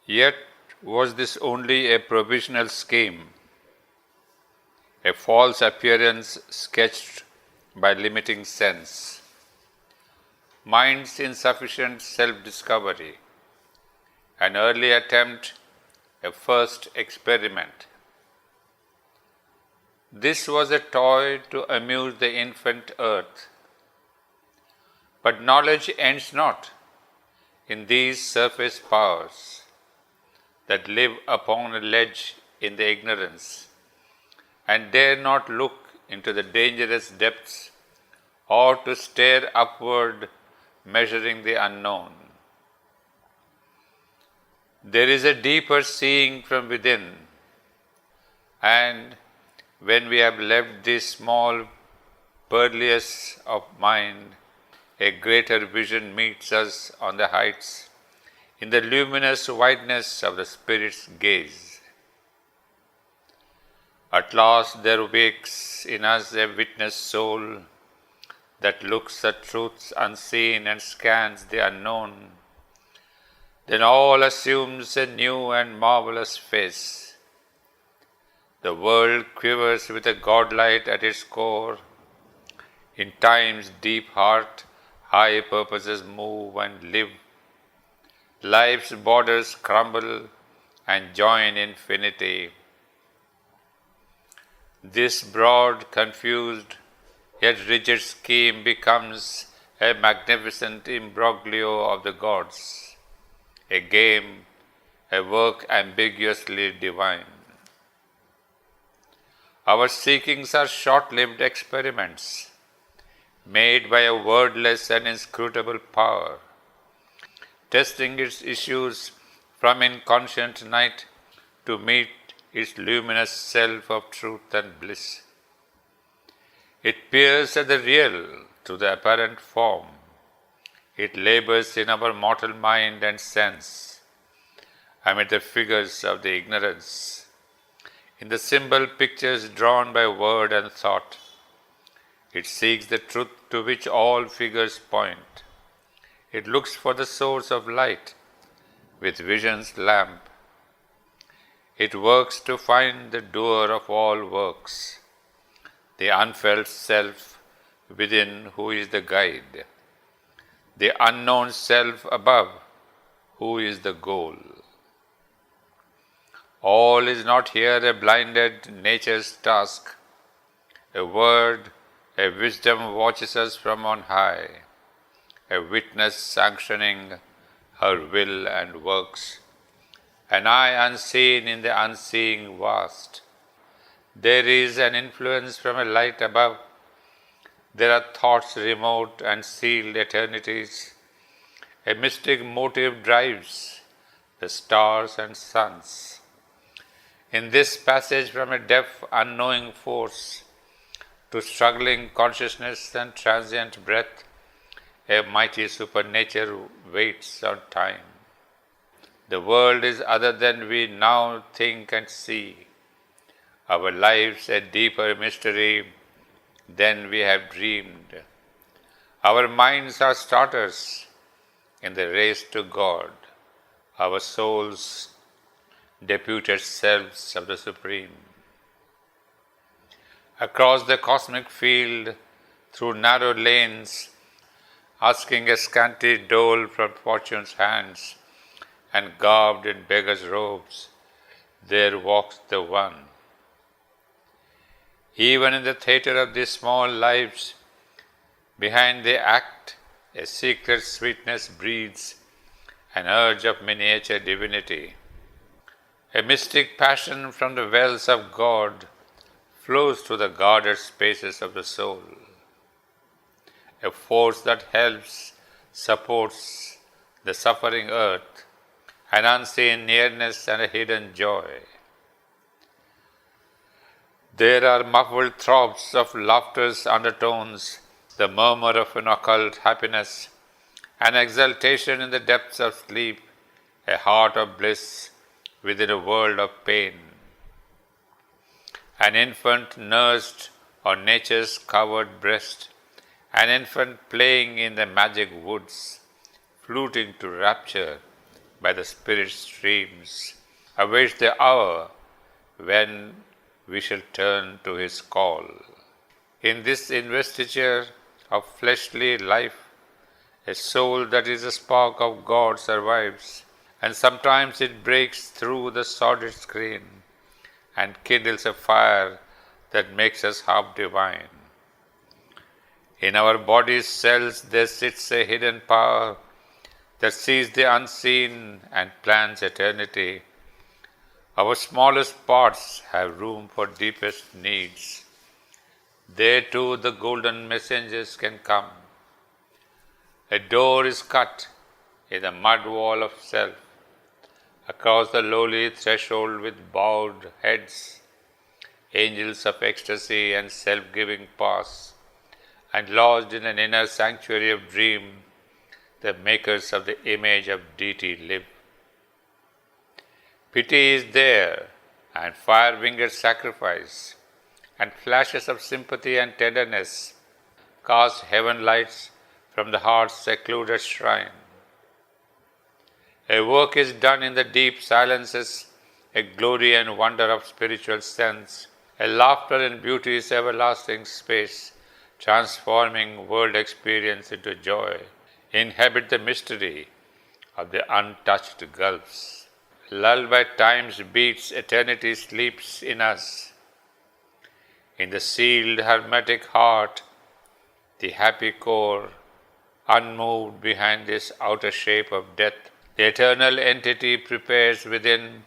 Yet was this only a provisional scheme, a false appearance sketched by limiting sense, mind's insufficient self-discovery, an early attempt, a first experiment. This was a toy to amuse the infant earth. But knowledge ends not in these surface powers that live upon a ledge in the ignorance and dare not look into the dangerous depths or to stare upward measuring the unknown. There is a deeper seeing from within, and when we have left this small purlieus of mind, a greater vision meets us on the heights in the luminous wideness of the Spirit's gaze. At last there wakes in us a witness soul that looks at truths unseen and scans the unknown. Then all assumes a new and marvelous face. The world quivers with a godlight at its core. In time's deep heart, high purposes move and live. Life's borders crumble and join infinity. This broad, confused, yet rigid scheme becomes a magnificent imbroglio of the gods, a game, a work ambiguously divine. Our seekings are short-lived experiments, made by a wordless and inscrutable power, testing its issues from inconscient night to meet its luminous self of truth and bliss. It peers at the real through the apparent form. It labors in our mortal mind and sense, amid the figures of the ignorance, in the symbol pictures drawn by word and thought. It seeks the truth to which all figures point. It looks for the source of light with vision's lamp. It works to find the doer of all works, the unfelt self within who is the guide, the unknown self above who is the goal. All is not here a blinded nature's task. A word, a wisdom watches us from on high, a witness sanctioning her will and works, an eye unseen in the unseeing vast. There is an influence from a light above. There are thoughts remote and sealed eternities. A mystic motive drives the stars and suns. In this passage from a deaf, unknowing force to struggling consciousness and transient breath, a mighty supernature waits on time. The world is other than we now think and see. Our lives a deeper mystery than we have dreamed. Our minds are starters in the race to God, our souls deputed selves of the Supreme. Across the cosmic field, through narrow lanes, asking a scanty dole from fortune's hands, and garbed in beggar's robes, there walks the One. Even in the theatre of these small lives, behind the act, a secret sweetness breathes, an urge of miniature divinity. A mystic passion from the wells of God flows through the guarded spaces of the soul. A force that helps, supports the suffering earth, an unseen nearness and a hidden joy. There are muffled throbs of laughter's undertones, the murmur of an occult happiness, an exultation in the depths of sleep, a heart of bliss within a world of pain. An infant nursed on nature's covered breast, an infant playing in the magic woods, fluting to rapture by the spirit streams, awaits the hour when we shall turn to his call. In this investiture of fleshly life, a soul that is a spark of God survives, and sometimes it breaks through the sordid screen and kindles a fire that makes us half divine. In our body's cells there sits a hidden power that sees the unseen and plans eternity. Our smallest parts have room for deepest needs. There too the golden messengers can come. A door is cut in the mud wall of self. Across the lowly threshold with bowed heads, angels of ecstasy and self-giving pass, and lodged in an inner sanctuary of dream, the makers of the image of deity live. Pity is there, and fire-winged sacrifice, and flashes of sympathy and tenderness cast heaven lights from the heart's secluded shrine. A work is done in the deep silences, a glory and wonder of spiritual sense, a laughter and beauty's everlasting space, transforming world experience into joy, inhabit the mystery of the untouched gulfs. Lulled by time's beats, eternity sleeps in us. In the sealed hermetic heart, the happy core, unmoved behind this outer shape of death, the eternal entity prepares within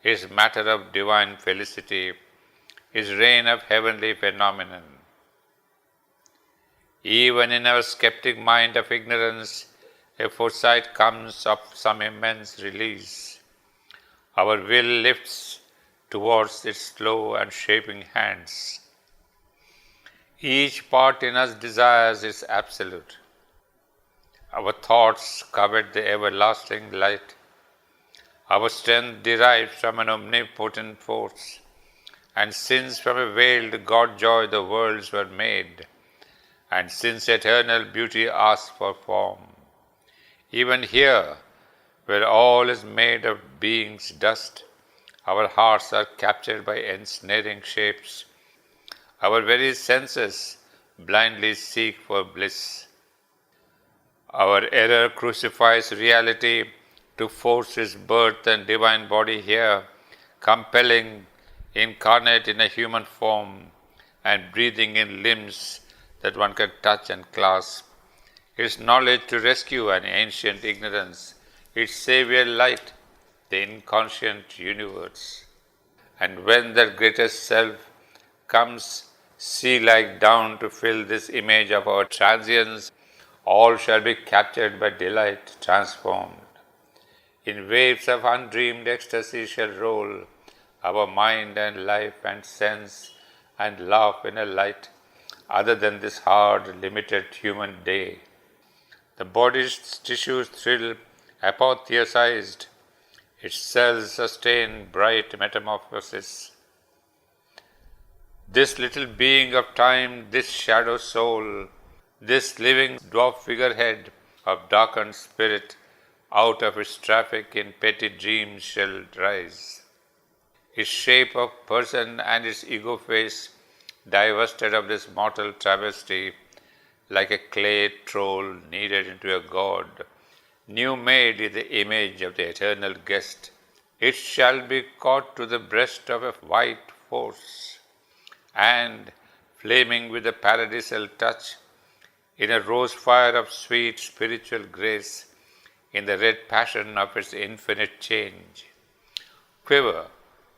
his matter of divine felicity, his reign of heavenly phenomenon. Even in our skeptic mind of ignorance, a foresight comes of some immense release. Our will lifts towards its slow and shaping hands. Each part in us desires its absolute. Our thoughts covet the everlasting light. Our strength derives from an omnipotent force, and since from a veiled God-joy the worlds were made, and since eternal beauty asks for form, even here, where all is made of being's dust, our hearts are captured by ensnaring shapes. Our very senses blindly seek for bliss. Our error crucifies reality to force his birth and divine body here, compelling, incarnate in a human form, and breathing in limbs that one can touch and clasp. Its knowledge to rescue an ancient ignorance, its savior light, the inconscient universe. And when that greatest self comes sea-like down to fill this image of our transience, all shall be captured by delight transformed. In waves of undreamed ecstasy shall roll our mind and life and sense and laugh in a light other than this hard, limited human day. The body's tissues thrill apotheosized, its cells sustain bright metamorphosis. This little being of time, this shadow soul, this living dwarf figurehead of darkened spirit, out of its traffic in petty dreams shall rise. Its shape of person and its ego face, divested of this mortal travesty, like a clay troll kneaded into a god, new made in the image of the eternal guest, it shall be caught to the breast of a white force, and, flaming with a paradisal touch, in a rose fire of sweet spiritual grace, in the red passion of its infinite change, quiver,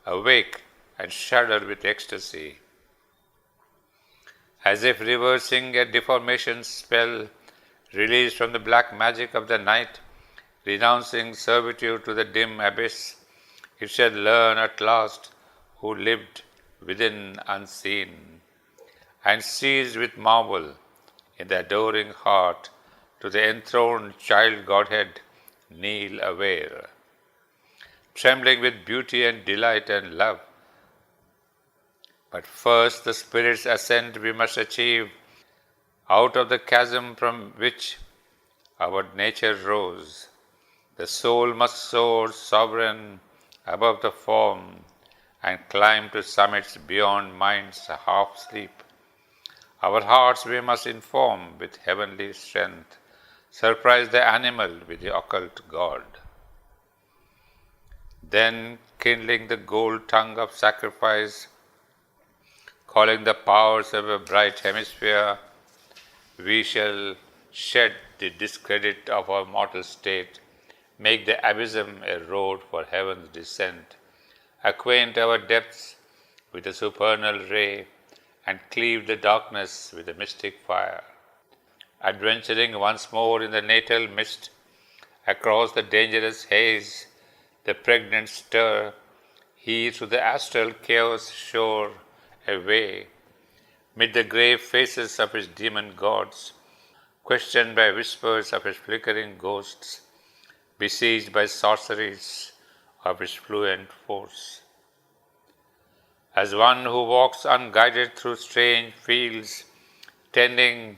awake, and shudder with ecstasy. As if reversing a deformation spell, released from the black magic of the night, renouncing servitude to the dim abyss, it shall learn at last who lived within unseen, and seized with marvel in the adoring heart to the enthroned child Godhead kneel aware. Trembling with beauty and delight and love. But first the Spirit's ascent we must achieve out of the chasm from which our nature rose. The soul must soar sovereign above the form and climb to summits beyond mind's half sleep. Our hearts we must inform with heavenly strength, surprise the animal with the occult God. Then, kindling the gold tongue of sacrifice, calling the powers of a bright hemisphere, we shall shed the discredit of our mortal state, make the abysm a road for heaven's descent, acquaint our depths with the supernal ray, and cleave the darkness with the mystic fire. Adventuring once more in the natal mist, across the dangerous haze, the pregnant stir, he through the astral chaos shore a way, mid the grave faces of his demon gods, questioned by whispers of his flickering ghosts, besieged by sorceries of his fluent force. As one who walks unguided through strange fields, tending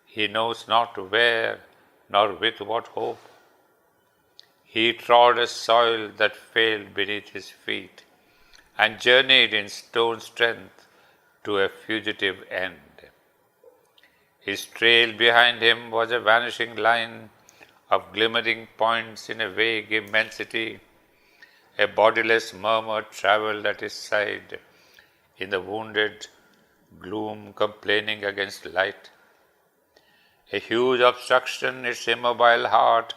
he knows not where nor with what hope, he trod a soil that failed beneath his feet, and journeyed in stone strength to a fugitive end. His trail behind him was a vanishing line of glimmering points in a vague immensity. A bodiless murmur travelled at his side, in the wounded gloom complaining against light. A huge obstruction, its immobile heart,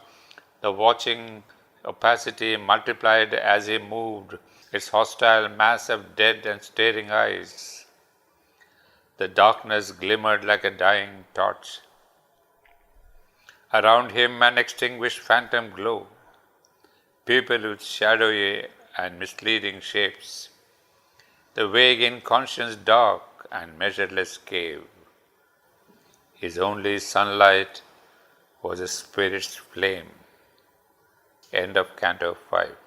the watching opacity multiplied as he moved, its hostile mass of dead and staring eyes. The darkness glimmered like a dying torch. Around him an extinguished phantom glow, people with shadowy and misleading shapes, the vague inconscious dark and measureless cave. His only sunlight was a spirit's flame. End of Canto 5.